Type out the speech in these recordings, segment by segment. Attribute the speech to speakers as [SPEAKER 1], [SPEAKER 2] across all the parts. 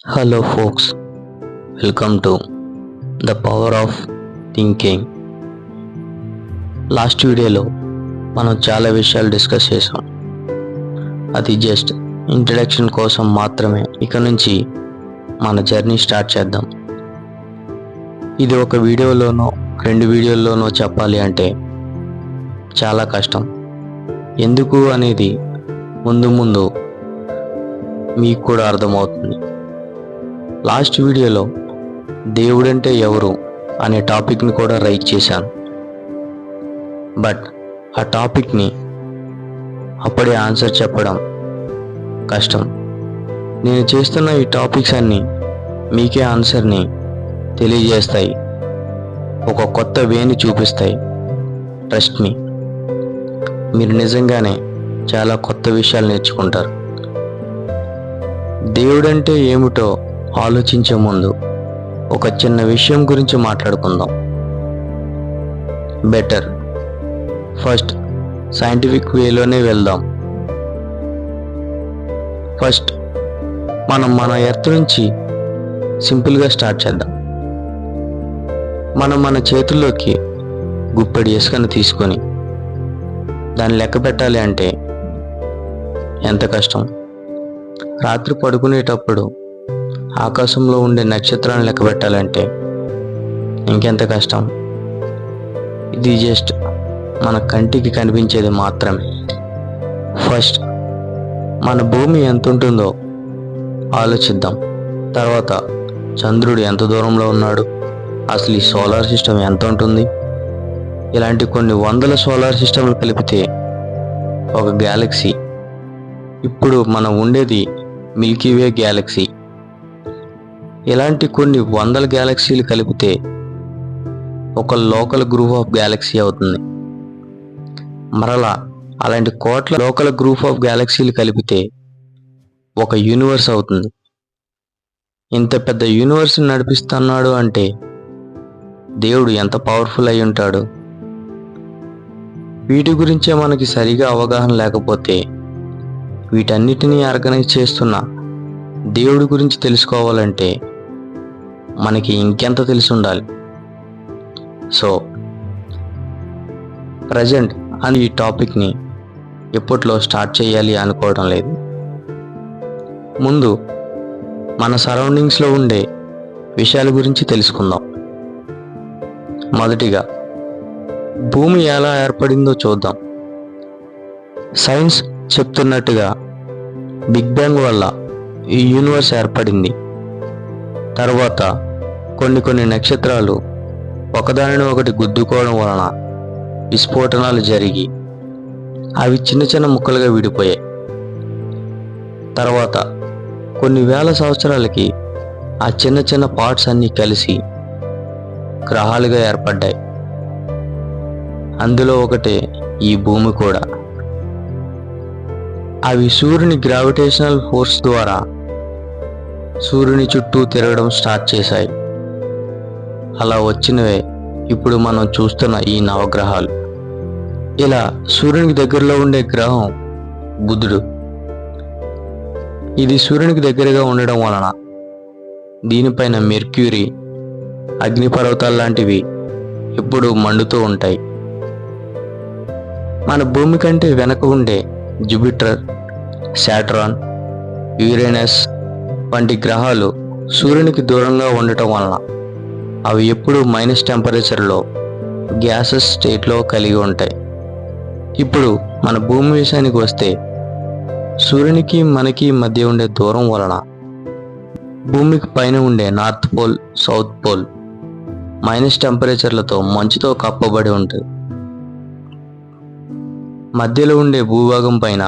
[SPEAKER 1] Hello, folks. Welcome to the power of thinking. Last వీడియోలో మనం చాలా విషయాలు డిస్కస్ చేసాం. అది జస్ట్ ఇంట్రడక్షన్ కోసం మాత్రమే. ఇక నుంచి మన జర్నీ స్టార్ట్ చేద్దాం. ఇది ఒక వీడియోలోనో 2 వీడియోల్లోనో చెప్పాలి అంటే చాలా కష్టం. ఎందుకు అనేది ముందు మీకు కూడా అర్థమవుతుంది. లాస్ట్ వీడియోలో దేవుడంటే ఎవరు అనే టాపిక్ని కూడా రైట్ చేశాను. బట్ ఆ టాపిక్ని అప్పుడే ఆన్సర్ చెప్పడం కష్టం. నేను చేస్తున్న ఈ టాపిక్స్ అన్నీ మీకే ఆన్సర్ని తెలియజేస్తాయి, ఒక కొత్త వేని చూపిస్తాయి. ట్రస్ట్ మీ, మీరు నిజంగానే చాలా కొత్త విషయాలు నేర్చుకుంటారు. దేవుడంటే ఏమిటో ఆలోచించే ముందు ఒక చిన్న విషయం గురించి మాట్లాడుకుందాం. బెటర్ ఫస్ట్ సైంటిఫిక్ వేలోనే వెళ్దాం. ఫస్ట్ మనం మన ఎర్త్ నుంచి సింపుల్గా స్టార్ట్ చేద్దాం. మనం మన చేతుల్లోకి గుప్పెడి ఇసుకను తీసుకొని దాన్ని లెక్క పెట్టాలి అంటే ఎంత కష్టం. రాత్రి పడుకునేటప్పుడు ఆకాశంలో ఉండే నక్షత్రాలను లెక్క పెట్టాలంటే ఇంకెంత కష్టం. ఇది జస్ట్ మన కంటికి కనిపించేది మాత్రమే. ఫస్ట్ మన భూమి ఎంత ఉంటుందో ఆలోచిద్దాం. తర్వాత చంద్రుడు ఎంత దూరంలో ఉన్నాడు, అసలు ఈ సోలార్ సిస్టమ్ ఎంత ఉంటుంది, ఇలాంటి కొన్ని వందల సోలార్ సిస్టమ్లు కలిపితే ఒక గ్యాలక్సీ. ఇప్పుడు మనం ఉండేది మిల్కీవే గ్యాలక్సీ. ఇలాంటి కొన్ని వందల గ్యాలక్సీలు కలిపితే ఒక లోకల్ గ్రూప్ ఆఫ్ గ్యాలక్సీ అవుతుంది. మరలా అలాంటి కోట్ల లోకల్ గ్రూప్ ఆఫ్ గ్యాలక్సీలు కలిపితే ఒక యూనివర్స్ అవుతుంది. ఇంత పెద్ద యూనివర్స్ని నడిపిస్తున్నాడు అంటే దేవుడు ఎంత పవర్ఫుల్ అయి ఉంటాడు. వీటి గురించే మనకి సరిగా అవగాహన లేకపోతే వీటన్నిటినీ ఆర్గనైజ్ చేస్తున్న దేవుడి గురించి తెలుసుకోవాలంటే మనకి ఇంకెంత తెలిసి ఉండాలి. సో ప్రజెంట్ అని ఈ టాపిక్ని ఎప్పట్లో స్టార్ట్ చేయాలి అనుకోవడం లేదు. ముందు మన సరౌండింగ్స్లో ఉండే విషయాల గురించి తెలుసుకుందాం. మొదటిగా భూమి ఎలా ఏర్పడిందో చూద్దాం. సైన్స్ చెప్తున్నట్టుగా బిగ్ బ్యాంగ్ వల్ల ఈ యూనివర్స్ ఏర్పడింది. తర్వాత కొన్ని నక్షత్రాలు ఒకదానిని ఒకటి గుద్దుకోవడం వలన విస్ఫోటనాలు జరిగి అవి చిన్న ముక్కలుగా విడిపోయాయి. తర్వాత కొన్ని వేల సంవత్సరాలకి ఆ చిన్న పార్ట్స్ అన్నీ కలిసి గ్రహాలుగా ఏర్పడ్డాయి. అందులో ఒకటే ఈ భూమి కూడా. అవి సూర్యుని గ్రావిటేషనల్ ఫోర్స్ ద్వారా సూర్యుని చుట్టూ తిరగడం స్టార్ట్ చేశాయి. అలా వచ్చినవే ఇప్పుడు మనం చూస్తున్న ఈ నవగ్రహాలు. ఇలా సూర్యునికి దగ్గరలో ఉండే గ్రహం బుధుడు. ఇది సూర్యునికి దగ్గరగా ఉండడం వలన దీనిపైన మెర్క్యూరీ, అగ్నిపర్వతాలు లాంటివి ఎప్పుడూ మండుతూ ఉంటాయి. మన భూమి కంటే వెనక ఉండే జూపిటర్, శాటర్న్, యురేనస్ వంటి గ్రహాలు సూర్యునికి దూరంగా ఉండటం వలన అవి ఎప్పుడూ మైనస్ టెంపరేచర్లో గ్యాసెస్ స్టేట్లో కలిగి ఉంటాయి. ఇప్పుడు మన భూమి విషయానికి వస్తే సూర్యునికి మనకి మధ్య ఉండే దూరం వలన భూమికి పైన ఉండే north pole, south pole minus టెంపరేచర్లతో మంచుతో కప్పబడి ఉంటుంది. మధ్యలో ఉండే భూభాగం పైన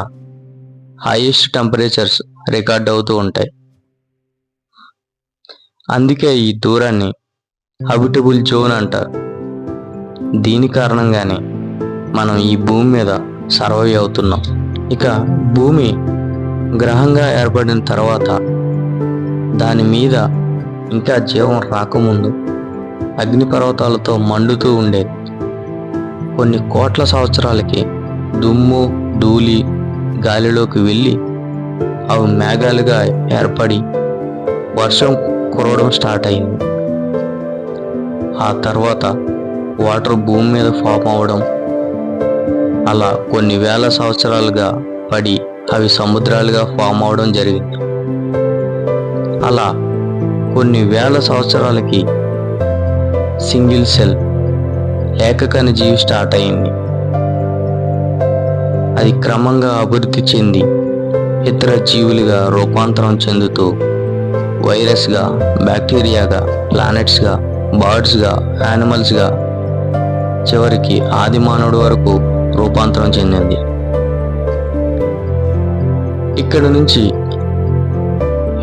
[SPEAKER 1] హైయెస్ట్ టెంపరేచర్స్ రికార్డ్ అవుతూ ఉంటాయి. అందుకే ఈ దూరాన్ని హబిటబుల్ జోన్ అంటారు. దీని కారణంగానే మనం ఈ భూమి మీద సర్వైవ్ అవుతున్నాం. ఇక భూమి గ్రహంగా ఏర్పడిన తర్వాత దాని మీద ఇంకా జీవం రాకముందు అగ్నిపర్వతాలతో మండుతూ ఉండేది. కొన్ని కోట్ల సంవత్సరాలకి దుమ్ము, ధూళి గాలిలోకి వెళ్ళి అవి మేఘాలుగా ఏర్పడి వర్షం కురవడం స్టార్ట్ అయింది. ఆ తర్వాత వాటర్ భూమి మీద ఫామ్ అవ్వడం, అలా కొన్ని వేల సంవత్సరాలుగా పడి అవి సముద్రాలుగా ఫామ్ అవడం జరిగింది. అలా కొన్ని వేల సంవత్సరాలకి సింగిల్ సెల్ ఏకకణ జీవి స్టార్ట్ అయింది. అది క్రమంగా అభివృద్ధి చెంది ఇతర జీవులుగా రూపాంతరం చెందుతూ వైరస్గా, బ్యాక్టీరియాగా, ప్లానెట్స్గా, బర్డ్స్గా, యానిమల్స్గా, చివరికి ఆది మానవుడి వరకు రూపాంతరం చెందింది. ఇక్కడ నుంచి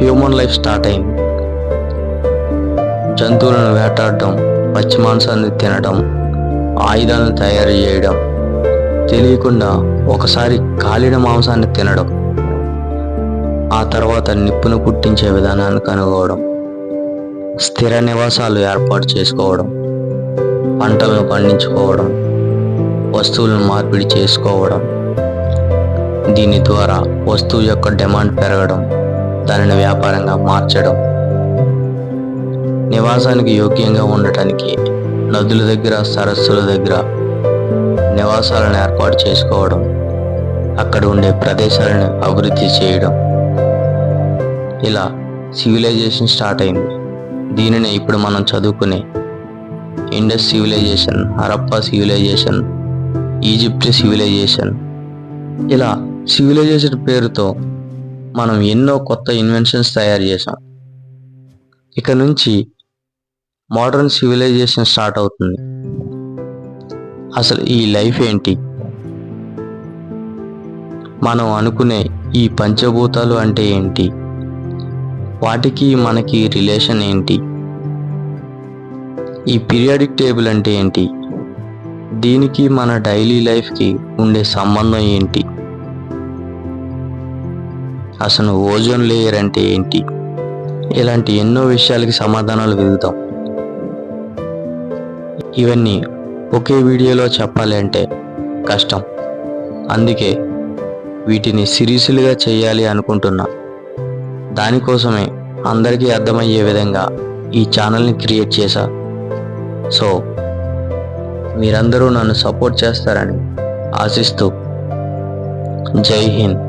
[SPEAKER 1] హ్యూమన్ లైఫ్ స్టార్ట్ అయింది. జంతువులను వేటాడడం, పచ్చి మాంసాన్ని తినడం, ఆయుధాలను తయారు చేయడం, తెలియకుండా ఒకసారి కాలిన మాంసాన్ని తినడం, ఆ తర్వాత నిప్పును పుట్టించే విధానాన్ని కనుగొనడం, స్థిర నివాసాలు ఏర్పాటు చేసుకోవడం, పంటలను పండించుకోవడం, వస్తువులను మార్పిడి చేసుకోవడం, దీని ద్వారా వస్తువు యొక్క డిమాండ్ పెరగడం, దానిని వ్యాపారంగా మార్చడం, నివాసానికి యోగ్యంగా ఉండటానికి నదుల దగ్గర, సరస్సుల దగ్గర నివాసాలను ఏర్పాటు చేసుకోవడం, అక్కడ ఉండే ప్రదేశాలను అభివృద్ధి చేయడం, ఇలా సివిలైజేషన్ స్టార్ట్ అయింది. దీనిని ఇప్పుడు మనం చదువుకునే Indus civilisation, Harappa civilisation, Egypt civilisation, ఇలా సివిలైజేషన్ పేరుతో మనం ఎన్నో కొత్త ఇన్వెన్షన్స్ తయారు చేసాం. ఇక నుంచి మోడర్న్ సివిలైజేషన్ స్టార్ట్ అవుతుంది. అసలు ఈ లైఫ్ ఏంటి? మనం అనుకునే ఈ పంచభూతాలు అంటే ఏంటి? వాటికి మనకి రిలేషన్ ఏంటి? ఈ పీరియాడిక్ టేబుల్ అంటే ఏంటి? దీనికి మన డైలీ లైఫ్కి ఉండే సంబంధం ఏంటి? అసలు ఓజోన్ లేయర్ అంటే ఏంటి? ఇలాంటి ఎన్నో విషయాలకి సమాధానాలు వెతుకుతాం. ఇవన్నీ ఒకే వీడియోలో చెప్పాలి అంటే కష్టం. అందుకే వీటిని సిరీస్లుగా చేయాలి అనుకుంటున్నా. దానికోసమే అందరికీ అర్థమయ్యే విధంగా ఈ ఛానల్ని క్రియేట్ చేశా. సో మీరందరూ నన్ను సపోర్ట్ చేస్తారని ఆశిస్తూ జై హింద్.